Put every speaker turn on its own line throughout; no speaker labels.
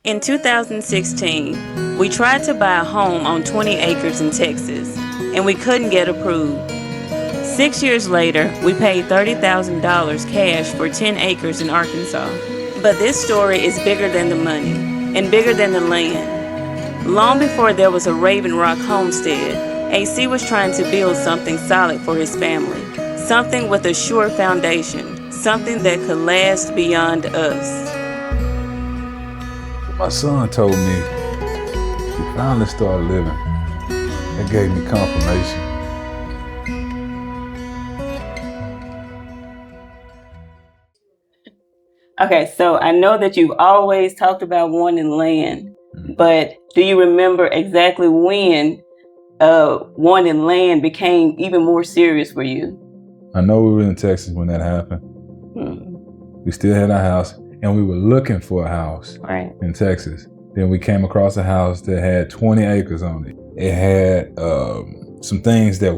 In 2016, we tried to buy a home on 20 acres in Texas, and we couldn't get approved. 6 years later, we paid $30,000 cash for 10 acres in Arkansas. But this story is bigger than the money and bigger than the land. Long before there was a Raven Rock Homestead, AC was trying to build something solid for his family, something with a sure foundation, something that could last beyond us.
My son told me he finally started living. It gave me confirmation.
Okay, so I know that you've always talked about wanting land, but do you remember exactly when wanting land became even more serious for you?
I know we were in Texas when that happened. We still had our house, and we were looking for a house in Texas. Then we came across a house that had 20 acres on it. It had some things that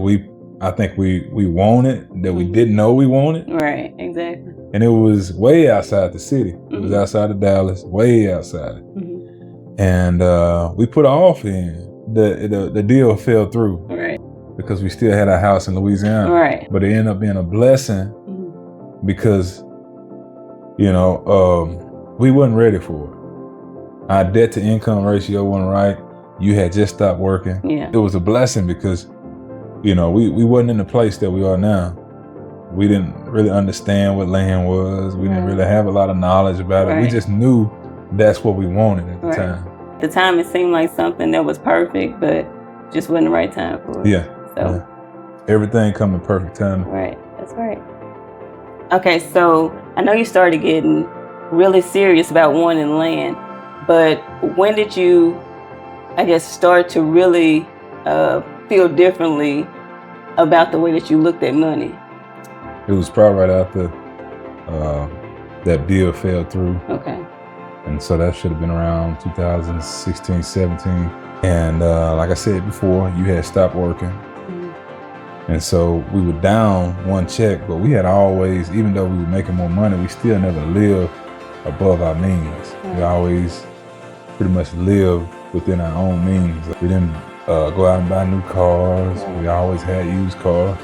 I think we wanted that we didn't know we wanted.
Right, exactly.
And it was way outside the city. It was outside of Dallas, way outside. And we put an offer in. The deal fell through. Right. Because we still had our house in Louisiana. Right. But it ended up being a blessing because, we wasn't ready for it. Our debt to income ratio wasn't right. You had just stopped working. Yeah. It was a blessing because, we wasn't in the place that we are now. We didn't really understand what land was. We didn't really have a lot of knowledge about it. We just knew that's what we wanted at the time.
At the time, it seemed like something that was perfect, but just wasn't the right time for it.
Yeah. So everything come in perfect time.
Right. That's right. Okay, so I know you started getting really serious about wanting land, but when did you, start to really feel differently about the way that you looked at money?
It was probably right after that deal fell through. Okay. And so that should have been around 2016, 17. And like I said before, you had stopped working. And so we were down one check, but we had always, even though we were making more money, we still never lived above our means. We always pretty much lived within our own means. We didn't go out and buy new cars. We always had used cars.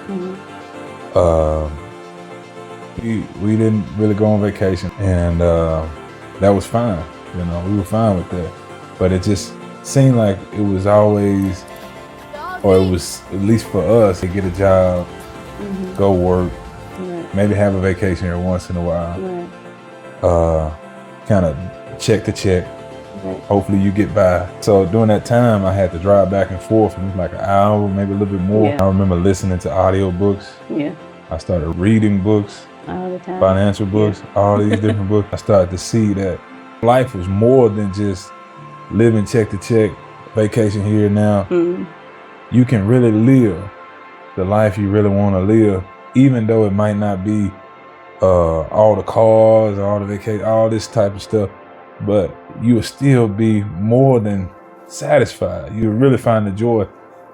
We didn't really go on vacation, and that was fine. We were fine with that. But it just seemed like it was always, or it was at least for us, to get a job, go work, maybe have a vacation every once in a while, kind of check to check. Hopefully you get by. So during that time, I had to drive back and forth, and it was like an hour, maybe a little bit more. I remember listening to audio books. I started reading books, all the time. Financial books, all these different books. I started to see that life was more than just living check to check, vacation here and now. You can really live the life you really want to live, even though it might not be all the cars, all the vacation, all this type of stuff, but you'll still be more than satisfied. You really find the joy,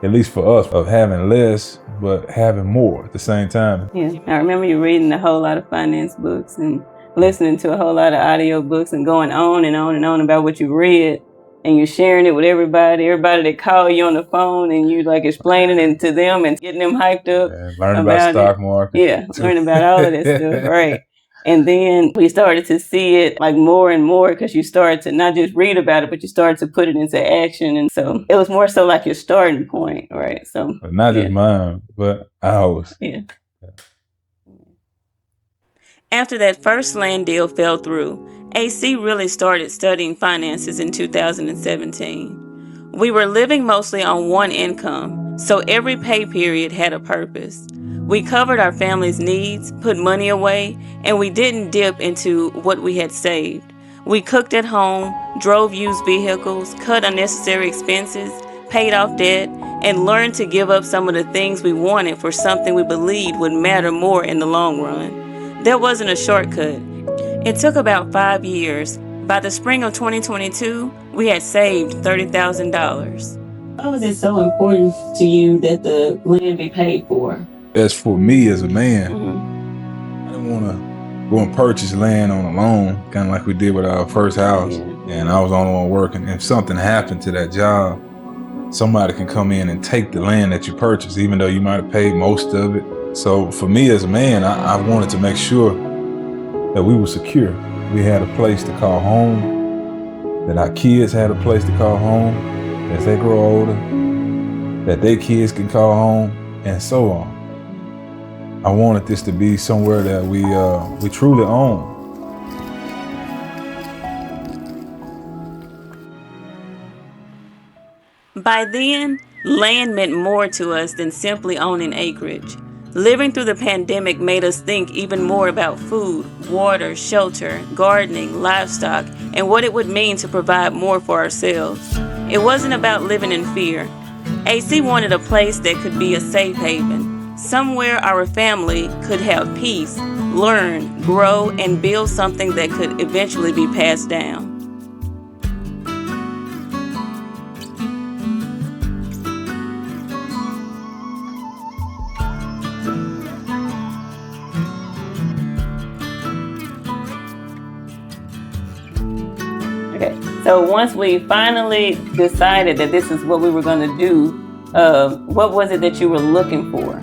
at least for us, of having less, but having more at the same time.
Yeah, I remember you reading a whole lot of finance books and listening to a whole lot of audio books and going on and on and on about what you read. And you're sharing it with everybody that call you on the phone, and you explaining it to them and getting them hyped up.
Learning about stock market.
Yeah, learning about all of that stuff, right. And then we started to see it more and more because you started to not just read about it, but you started to put it into action. And so it was more so like your starting point, right? So
but not just mine, but ours.
Yeah. After that first land deal fell through, AC really started studying finances in 2017. We were living mostly on one income, so every pay period had a purpose. We covered our family's needs, put money away, and we didn't dip into what we had saved. We cooked at home, drove used vehicles, cut unnecessary expenses, paid off debt, and learned to give up some of the things we wanted for something we believed would matter more in the long run. There wasn't a shortcut. It took about 5 years. By the spring of 2022, we had saved $30,000. Why was it so important to you that the land be paid for?
As for me as a man, I didn't want to go and purchase land on a loan, kind of like we did with our first house. and I was the only one working. If something happened to that job, somebody can come in and take the land that you purchased, even though you might have paid most of it. So for me as a man, I wanted to make sure that we were secure. We had a place to call home, that our kids had a place to call home as they grow older, that their kids can call home, and so on. I wanted this to be somewhere that we truly own.
By then, land meant more to us than simply owning acreage. Living through the pandemic made us think even more about food, water, shelter, gardening, livestock, and what it would mean to provide more for ourselves. It wasn't about living in fear. AC wanted a place that could be a safe haven, somewhere our family could have peace, learn, grow, and build something that could eventually be passed down. Okay, so once we finally decided that this is what we were going to do, what was it that you were looking for?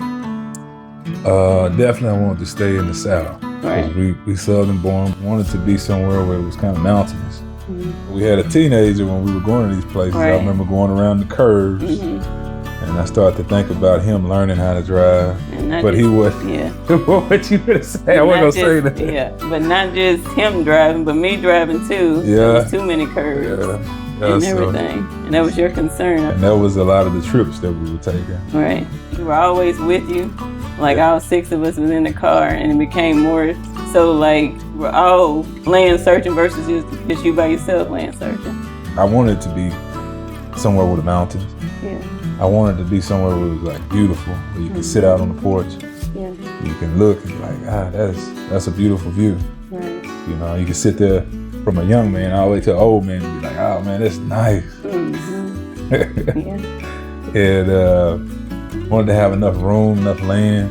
Definitely I wanted to stay in the South.
Right.
We Southern born, wanted to be somewhere where it was kind of mountainous.
Mm-hmm.
We had a teenager when we were going to these places.
Right.
I remember going around the curves, and I started to think about him learning how to drive. But he was, what you gonna say? I wasn't gonna say that.
Yeah, but not just him driving, but me driving too.
Yeah.
There was too many curves and everything. And that was your concern.
And that was a lot of the trips that we were taking.
Right. We were always with you. Like all 6 of us was in the car, and it became more so like we're all land searching versus just you by yourself land searching.
I wanted to be somewhere with the mountains.
Yeah.
I wanted to be somewhere where it was like beautiful, where you can sit out on the porch.
Yeah.
You can look and like, that's a beautiful view.
Right.
You know, you can sit there from a young man all the way to an old man and be like, oh man, that's nice. And wanted to have enough room, enough land,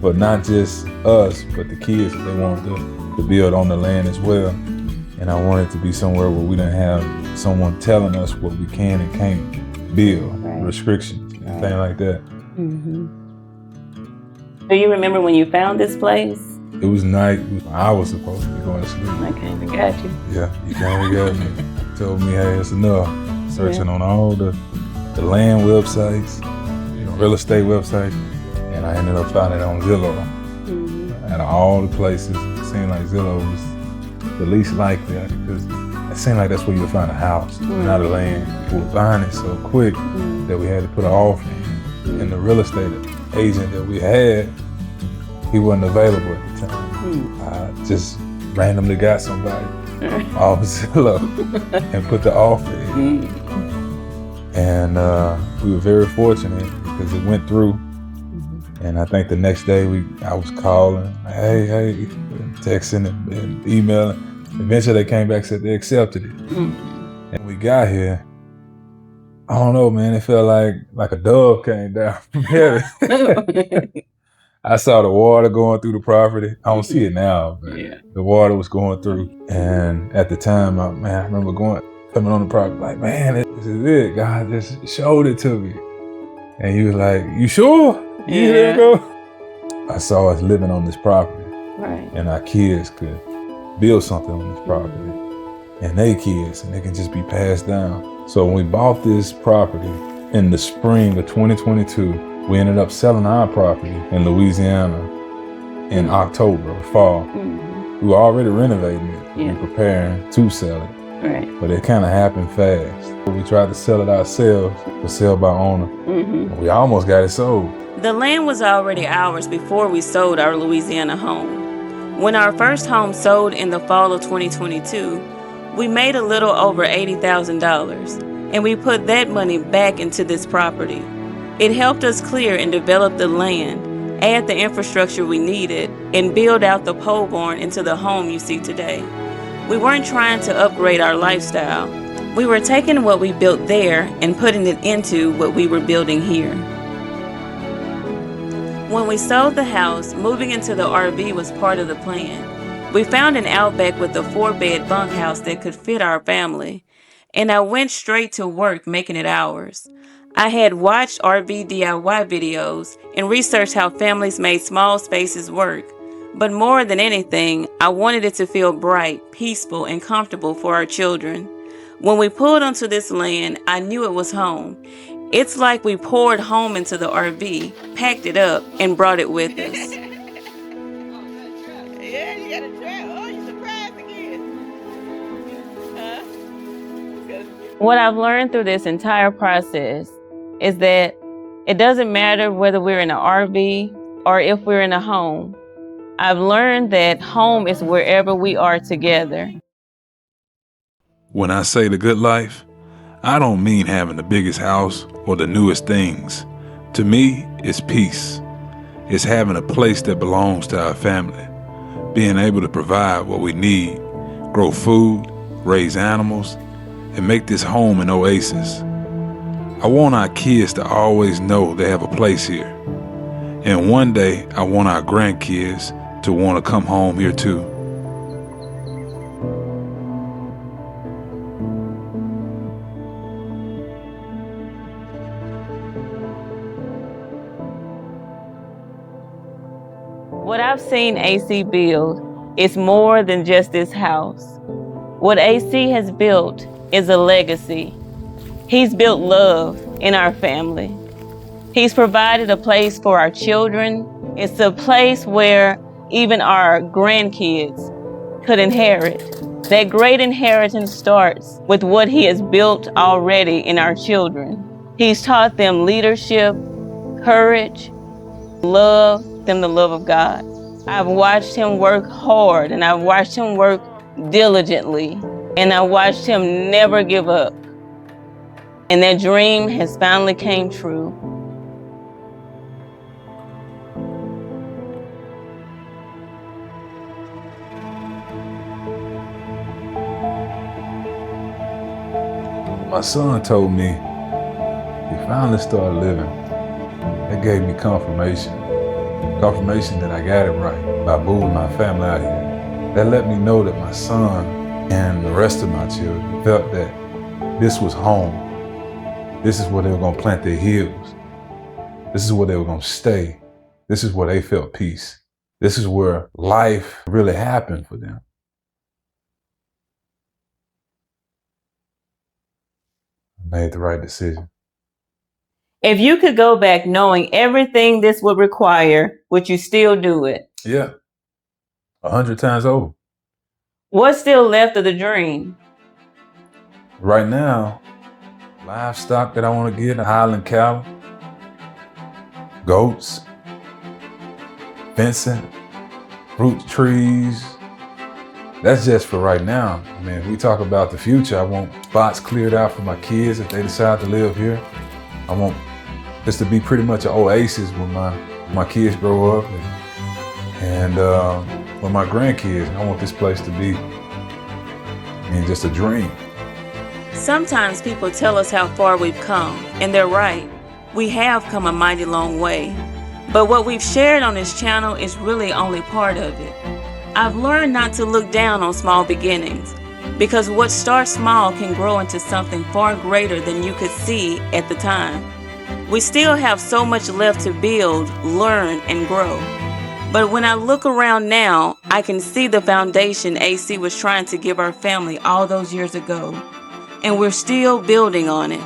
but not just us, but the kids that they wanted to build on the land as well. And I wanted to be somewhere where we didn't have someone telling us what we can and can't build, restrictions, and things like that.
Do you remember when you found this place?
It was night. I was supposed to be going to sleep.
I came and got you.
Yeah, you came and got me. Told me, hey, it's enough. Searching on all the land websites, real estate websites, and I ended up finding it on Zillow. Out of all the places, it seemed like Zillow was the least likely because it seemed like that's where you would find a house, not a land. We were buying it so quick that we had to put an offer in. And the real estate agent that we had, he wasn't available at the time. I just randomly got somebody off Zillow and put the offer in. And we were very fortunate because it went through. And I think the next day I was calling, hey, texting and emailing. Eventually they came back and said they accepted it. And we got here. I don't know, man. It felt like a dove came down from heaven. I saw the water going through the property. I don't see it now, but the water was going through. And at the time, I remember coming on the property like, man, this is it. God just showed it to me. And he was like, you sure? Yeah. Go. I saw us living on this property.
Right.
And our kids could build something on this property. And they kids, and they can just be passed down. So when we bought this property in the spring of 2022, we ended up selling our property in Louisiana in October, fall. We were already renovating it. We were preparing to sell it.
Right.
But it kind of happened fast. We tried to sell it ourselves, for sale by owner. We almost got it sold.
The land was already ours before we sold our Louisiana home. When our first home sold in the fall of 2022, we made a little over $80,000, and we put that money back into this property. It helped us clear and develop the land, add the infrastructure we needed, and build out the pole barn into the home you see today. We weren't trying to upgrade our lifestyle. We were taking what we built there and putting it into what we were building here. When we sold the house, moving into the RV was part of the plan. We found an outback with a 4-bed bunkhouse that could fit our family, and I went straight to work making it ours. I had watched RV DIY videos and researched how families made small spaces work. But more than anything, I wanted it to feel bright, peaceful, and comfortable for our children. When we pulled onto this land, I knew it was home. It's like we poured home into the RV, packed it up, and brought it with us.
Yeah, you got a trap. Oh, you surprised again. Huh?
What I've learned through this entire process is that it doesn't matter whether we're in an RV or if we're in a home. I've learned that home is wherever we are together.
When I say the good life, I don't mean having the biggest house or the newest things. To me, it's peace. It's having a place that belongs to our family, being able to provide what we need, grow food, raise animals, and make this home an oasis. I want our kids to always know they have a place here. And one day, I want our grandkids to want to come home here too.
What I've seen AC build is more than just this house. What AC has built is a legacy. He's built love in our family. He's provided a place for our children. It's a place where even our grandkids could inherit. That great inheritance starts with what he has built already in our children. He's taught them leadership, courage, love, them the love of God. I've watched him work hard, and I've watched him work diligently, and I watched him never give up. And that dream has finally came true.
My son told me he finally started living. That gave me confirmation that I got it right by moving my family out here. That let me know that my son and the rest of my children felt that this was home. This is where they were going to plant their heels. This is where they were going to stay. This is where they felt peace. This is where life really happened for them. I made the right decision.
If you could go back knowing everything this would require, would you still do it?
Yeah, 100 times over.
What's still left of the dream?
Right now, livestock that I want to get, Highland cattle, goats, fencing, fruit trees. That's just for right now. I mean, if we talk about the future, I want spots cleared out for my kids if they decide to live here. I want this to be pretty much an oasis when my kids grow up and when my grandkids. I want this place to be just a dream.
Sometimes people tell us how far we've come, and they're right. We have come a mighty long way. But what we've shared on this channel is really only part of it. I've learned not to look down on small beginnings, because what starts small can grow into something far greater than you could see at the time. We still have so much left to build, learn, and grow. But when I look around now, I can see the foundation AC was trying to give our family all those years ago. And we're still building on it.